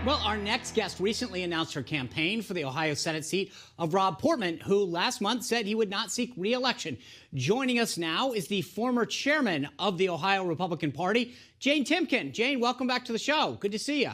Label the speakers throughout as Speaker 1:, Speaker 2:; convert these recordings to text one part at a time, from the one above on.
Speaker 1: Well, our next guest recently announced her campaign for the Ohio Senate seat of Rob Portman, who last month said he would not seek re-election. Joining us now is the former chairman of the Ohio Republican Party, Jane Timken. Jane, welcome back to the show. Good to see you.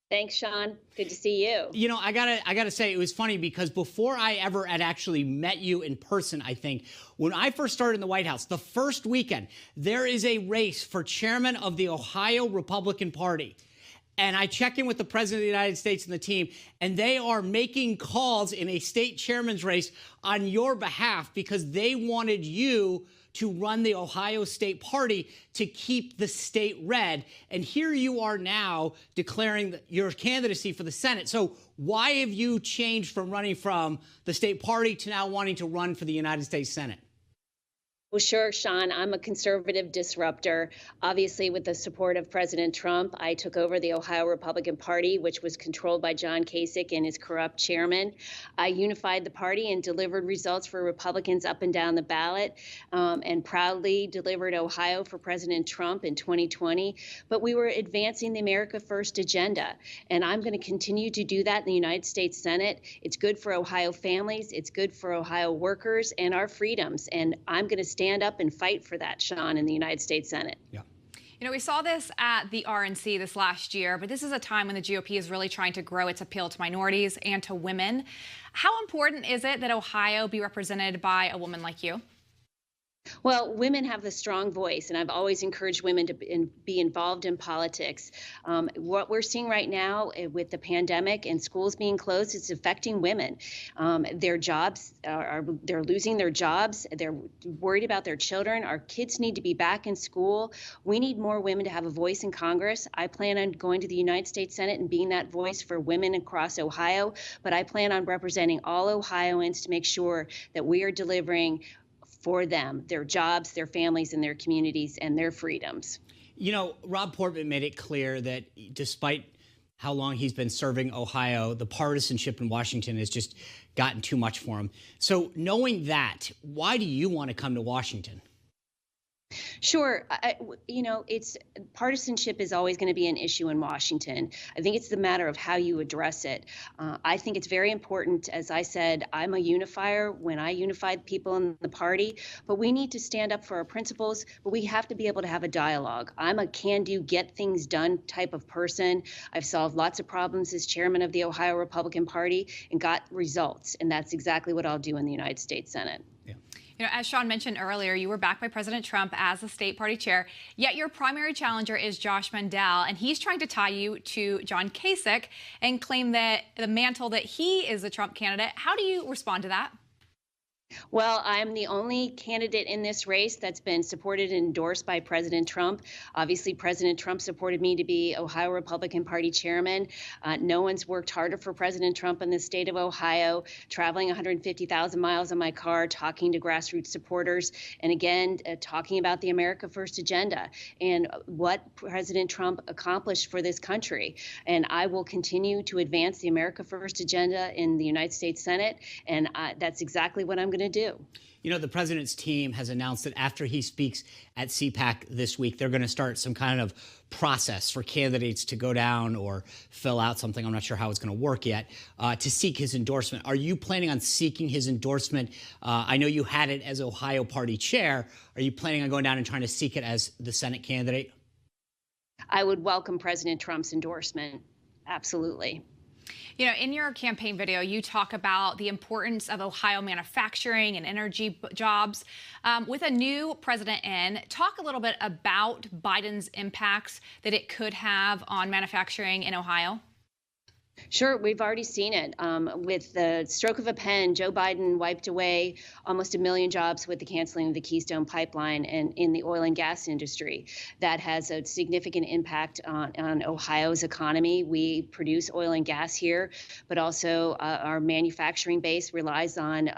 Speaker 2: Thanks, Sean. Good to see you.
Speaker 1: You know, I gotta say, it was funny because before I ever had actually met you in person, I think, when I first started in the White House, the first weekend, there is a race for chairman of the Ohio Republican Party. And I check in with the president of the United States and the team, and they are making calls in a state chairman's race on your behalf because they wanted you to run the Ohio State Party to keep the state red. And here you are now declaring your candidacy for the Senate. So why have you changed from running from the state party to now wanting to run for the United States Senate?
Speaker 2: Well, sure, Sean. I'm a conservative disruptor. Obviously, with the support of President Trump, I took over the Ohio Republican Party, which was controlled by John Kasich and his corrupt chairman. I unified the party and delivered results for Republicans up and down the ballot, and proudly delivered Ohio for President Trump in 2020. But we were advancing the America First agenda, and I'm going to continue to do that in the United States Senate. It's good for Ohio families. It's good for Ohio workers and our freedoms. And I'm going to stand up and fight for that, Sean, in the United States Senate.
Speaker 1: Yeah.
Speaker 3: You know, we saw this at the RNC this last year, but this is a time when the GOP is really trying to grow its appeal to minorities and to women. How important is it that Ohio be represented by a woman like you?
Speaker 2: Well, women have the strong voice, and I've always encouraged women to be involved in politics. What we're seeing right now with the pandemic and schools being closed, it's affecting women. Their jobs they're losing their jobs. They're worried about their children. Our kids need to be back in school. We need more women to have a voice in Congress. I plan on going to the United States Senate and being that voice for women across Ohio, but I plan on representing all Ohioans to make sure that we are delivering for them, their jobs, their families, and their communities, and their freedoms.
Speaker 1: You know, Rob Portman made it clear that despite how long he's been serving Ohio, the partisanship in Washington has just gotten too much for him. So knowing that, why do you want to come to Washington?
Speaker 2: Sure. It's partisanship is always going to be an issue in Washington. I think it's the matter of how you address it. I think it's very important. As I said, I'm a unifier when I unified people in the party, but we need to stand up for our principles, but we have to be able to have a dialogue. I'm a can-do, get things done type of person. I've solved lots of problems as chairman of the Ohio Republican Party and got results, and that's exactly what I'll do in the United States Senate.
Speaker 1: Yeah.
Speaker 3: You know, as Sean mentioned earlier, you were backed by President Trump as the state party chair, yet your primary challenger is Josh Mandel, and he's trying to tie you to John Kasich and claim that the mantle that he is the Trump candidate. How do you respond to that?
Speaker 2: Well, I'm the only candidate in this race that's been supported and endorsed by President Trump. Obviously, President Trump supported me to be Ohio Republican Party chairman. No one's worked harder for President Trump in the state of Ohio, traveling 150,000 miles in my car, talking to grassroots supporters, and again, talking about the America First agenda and what President Trump accomplished for this country. And I will continue to advance the America First agenda in the United States Senate, and that's exactly what I'm going to do.
Speaker 1: You know, the president's team has announced that after he speaks at CPAC this week, they're going to start some kind of process for candidates to go down or fill out something. I'm not sure how it's going to work yet, to seek his endorsement. Are you planning on seeking his endorsement? I know you had it as Ohio Party chair. Are you planning on going down and trying to seek it as the Senate candidate?
Speaker 2: I would welcome President Trump's endorsement. Absolutely.
Speaker 3: You know, in your campaign video, you talk about the importance of Ohio manufacturing and energy jobs. With a new president in, talk a little bit about Biden's impacts that it could have on manufacturing in Ohio.
Speaker 2: Sure, we've already seen it. With the stroke of a pen, Joe Biden wiped away almost 1 million jobs with the canceling of the Keystone Pipeline and in the oil and gas industry. That has a significant impact on Ohio's economy. We produce oil and gas here, but also our manufacturing base relies on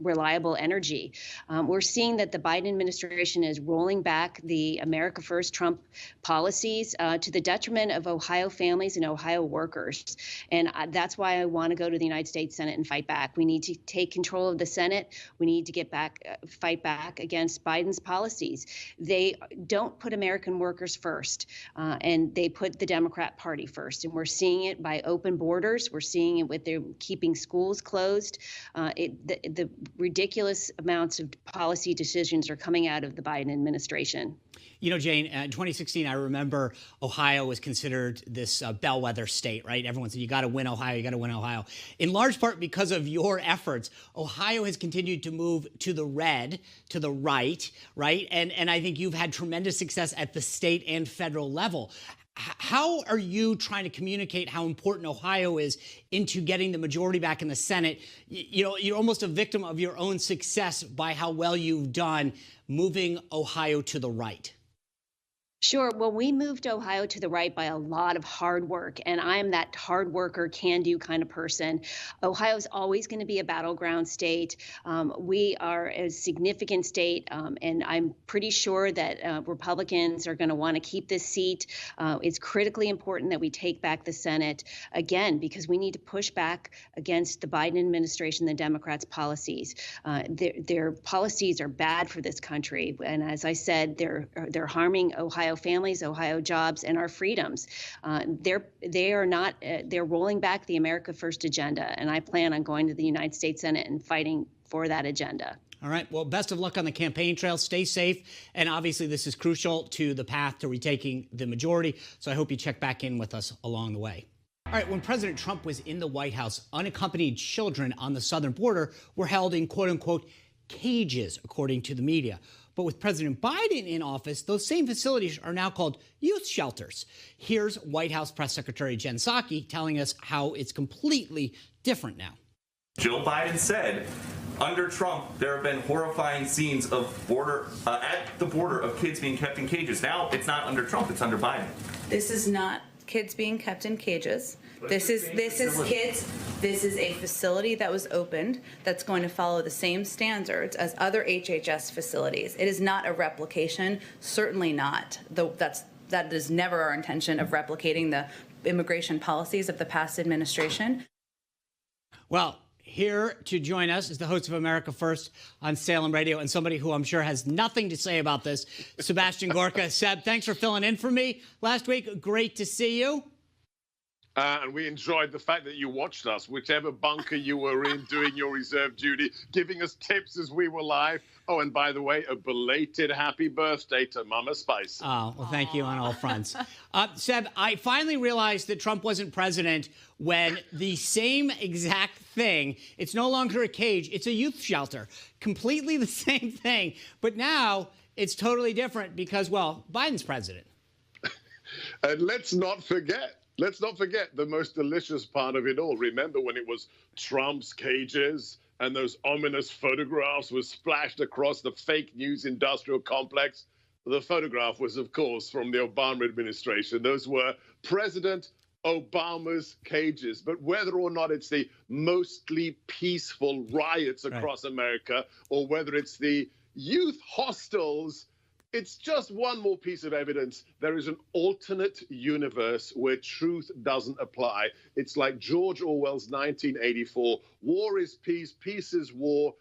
Speaker 2: reliable energy. We're seeing that the Biden administration is rolling back the America First Trump policies to the detriment of Ohio families and Ohio workers. And that's why I want to go to the United States Senate and fight back. We need to take control of the Senate. We need to fight back against Biden's policies. They don't put American workers first, and they put the Democrat Party first. And we're seeing it by open borders. We're seeing it with their keeping schools closed. The ridiculous amounts of policy decisions are coming out of the Biden administration.
Speaker 1: You know, Jane, in 2016, I remember Ohio was considered this bellwether state, right? Everyone said, you got to win Ohio, you got to win Ohio. In large part because of your efforts, Ohio has continued to move to the red, to the right? And I think you've had tremendous success at the state and federal level. How are you trying to communicate how important Ohio is into getting the majority back in the Senate? You know, you're almost a victim of your own success by how well you've done moving Ohio to the right.
Speaker 2: Sure. Well, we moved Ohio to the right by a lot of hard work, and I am that hard worker, can-do kind of person. Ohio is always going to be a battleground state. We are a significant state, and I'm pretty sure that Republicans are going to want to keep this seat. It's critically important that we take back the Senate, again, because we need to push back against the Biden administration, the Democrats' policies. Their policies are bad for this country, and as I said, they're harming Ohio families, Ohio jobs, and our freedoms. They're rolling back the America First agenda, and I plan on going to the United States Senate and fighting for that agenda.
Speaker 1: All right. Well, best of luck on the campaign trail. Stay safe. And obviously, this is crucial to the path to retaking the majority. So I hope you check back in with us along the way. All right. When President Trump was in the White House, unaccompanied children on the southern border were held in, quote unquote, cages, according to the media. But with President Biden in office, those same facilities are now called youth shelters. Here's White House Press Secretary Jen Psaki telling us how it's completely different now.
Speaker 4: Joe Biden said, under Trump, there have been horrifying scenes of at the border of kids being kept in cages. Now it's not under Trump, it's under Biden.
Speaker 5: This is not kids being kept in cages. This is kids. This is a facility that was opened that's going to follow the same standards as other HHS facilities. It is not a replication, certainly not. That is never our intention of replicating the immigration policies of the past administration.
Speaker 1: Well, here to join us is the host of America First on Salem Radio and somebody who I'm sure has nothing to say about this, Sebastian Gorka. Seb, thanks for filling in for me last week. Great to see you.
Speaker 6: And we enjoyed the fact that you watched us, whichever bunker you were in, doing your reserve duty, giving us tips as we were live. Oh, and by the way, a belated happy birthday to Mama Spice.
Speaker 1: Oh, well, thank you on all fronts. Seb, I finally realized that Trump wasn't president when the same exact thing, it's no longer a cage, it's a youth shelter. Completely the same thing. But now it's totally different because, well, Biden's president.
Speaker 6: And let's not forget the most delicious part of it all. Remember when it was Trump's cages and those ominous photographs were splashed across the fake news industrial complex? The photograph was, of course, from the Obama administration. Those were President Obama's cages. But whether or not it's the mostly peaceful riots across America or whether it's the youth hostels, it's just one more piece of evidence. There is an alternate universe where truth doesn't apply. It's like George Orwell's 1984. War is peace, peace is war.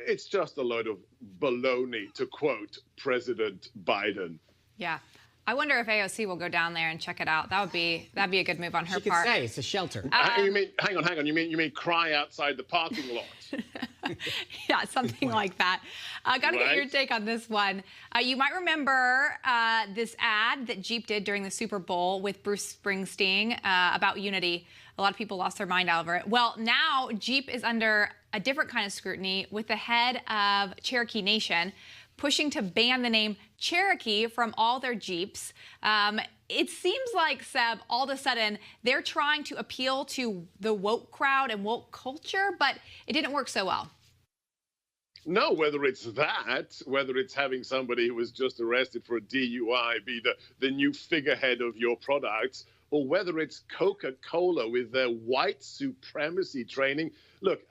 Speaker 6: It's just a load of baloney, to quote President Biden.
Speaker 3: Yeah. I wonder if AOC will go down there and check it out. That'd be a good move on her part.
Speaker 1: She could say it's a shelter.
Speaker 6: You mean, hang on. You mean cry outside the parking lot?
Speaker 3: Yeah, something like that. Got to get your take on this one. You might remember this ad that Jeep did during the Super Bowl with Bruce Springsteen about unity. A lot of people lost their mind over it. Well, now Jeep is under a different kind of scrutiny with the head of Cherokee Nation pushing to ban the name Cherokee from all their Jeeps. It seems like, Seb, all of a sudden, they're trying to appeal to the woke crowd and woke culture, but it didn't work so well.
Speaker 6: No, whether it's that, whether it's having somebody who was just arrested for a DUI be the new figurehead of your products, or whether it's Coca-Cola with their white supremacy training. Look,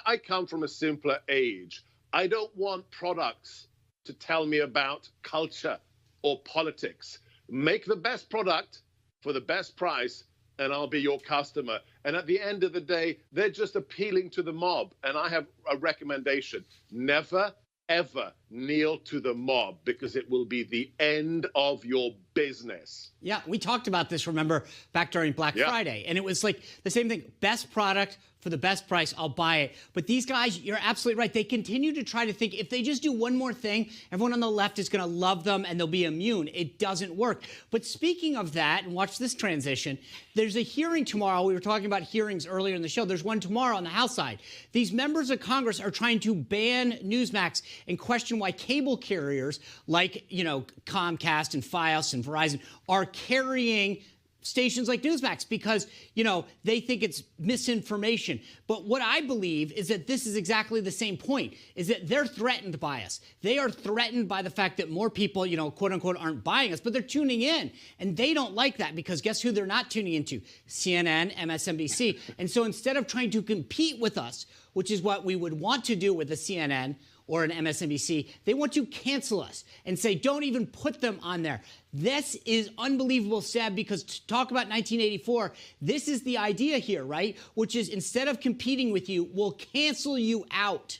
Speaker 6: I come from a simpler age. I don't want products to tell me about culture or politics. Make the best product for the best price and I'll be your customer. And at the end of the day, they're just appealing to the mob. And I have a recommendation. Never, ever kneel to the mob, because it will be the end of your business.
Speaker 1: Yeah, we talked about this, remember, back during Black Friday. And it was like the same thing. Best product for the best price, I'll buy it. But these guys, you're absolutely right. They continue to try to think if they just do one more thing, everyone on the left is going to love them and they'll be immune. It doesn't work. But speaking of that, and watch this transition, there's a hearing tomorrow. We were talking about hearings earlier in the show. There's one tomorrow on the House side. These members of Congress are trying to ban Newsmax and question why cable carriers like, you know, Comcast and Fios and Verizon are carrying stations like Newsmax because, you know, they think it's misinformation. But what I believe is that this is exactly the same point, is that they're threatened by us. They are threatened by the fact that more people, you know, quote unquote, aren't buying us, but they're tuning in. And they don't like that because guess who they're not tuning into? CNN, MSNBC. And so instead of trying to compete with us, which is what we would want to do with a CNN or an MSNBC, they want to cancel us and say, don't even put them on there. This is unbelievable, Seb, because to talk about 1984, this is the idea here, right? Which is instead of competing with you, we'll cancel you out.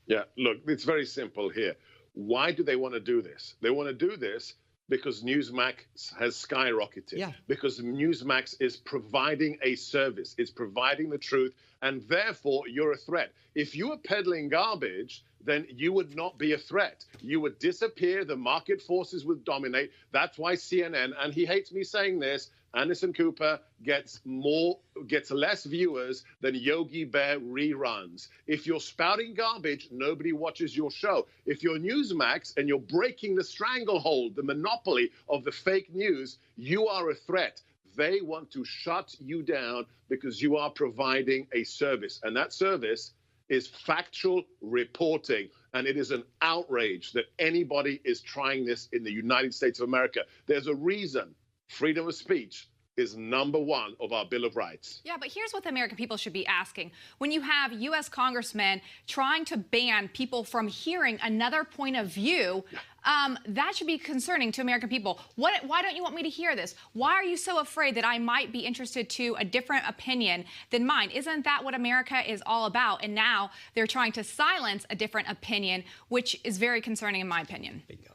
Speaker 6: Yeah, look, it's very simple here. Why do they want to do this? They want to do this because Newsmax has skyrocketed.
Speaker 1: Yeah.
Speaker 6: Because Newsmax is providing a service, it's providing the truth, and therefore you're a threat. If you were peddling garbage, then you would not be a threat. You would disappear, the market forces would dominate. That's why CNN, and he hates me saying this, Anderson Cooper gets less viewers than Yogi Bear reruns. If you're spouting garbage, nobody watches your show. If you're Newsmax and you're breaking the stranglehold, the monopoly of the fake news, you are a threat. They want to shut you down because you are providing a service. And that service is factual reporting. And it is an outrage that anybody is trying this in the United States of America. There's a reason freedom of speech is #1 of our Bill of Rights.
Speaker 3: Yeah, but here's what the American people should be asking. When you have U.S. congressmen trying to ban people from hearing another point of view, that should be concerning to American people. Why don't you want me to hear this? Why are you so afraid that I might be interested to a different opinion than mine? Isn't that what America is all about? And now they're trying to silence a different opinion, which is very concerning in my opinion.
Speaker 1: Bingo.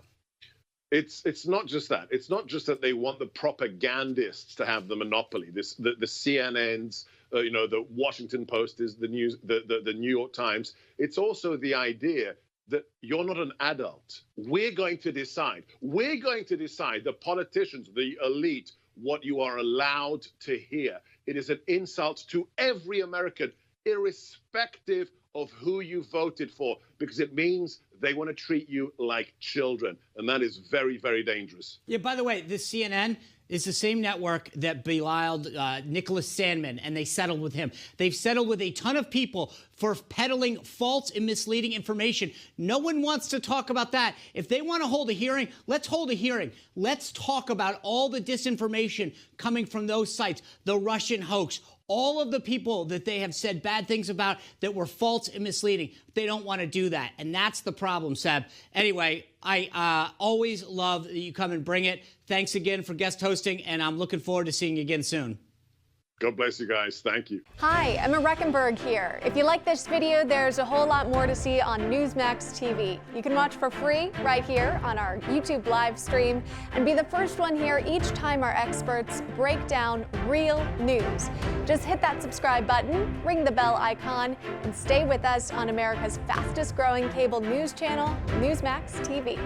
Speaker 6: It's not just that. It's not just that they want the propagandists to have the monopoly. The CNNs, you know, the Washington Post is the New York Times. It's also the idea that you're not an adult. We're going to decide. We're going to decide, the politicians, the elite, what you are allowed to hear. It is an insult to every American, irrespective of who you voted for, because it means they want to treat you like children. And that is very, very dangerous.
Speaker 1: Yeah, by the way, this CNN is the same network that beguiled Nicholas Sandmann, and they settled with him. They've settled with a ton of people for peddling false and misleading information. No one wants to talk about that. If they want to hold a hearing, let's hold a hearing. Let's talk about all the disinformation coming from those sites, the Russian hoax, all of the people that they have said bad things about that were false and misleading. They don't want to do that. And that's the problem, Seb. Anyway, I always love that you come and bring it. Thanks again for guest hosting, and I'm looking forward to seeing you again soon.
Speaker 6: God bless you guys. Thank you.
Speaker 7: Hi, Emma Reckenberg here. If you like this video, there's a whole lot more to see on Newsmax TV. You can watch for free right here on our YouTube live stream and be the first one here each time our experts break down real news. Just hit that subscribe button, ring the bell icon, and stay with us on America's fastest growing cable news channel, Newsmax TV.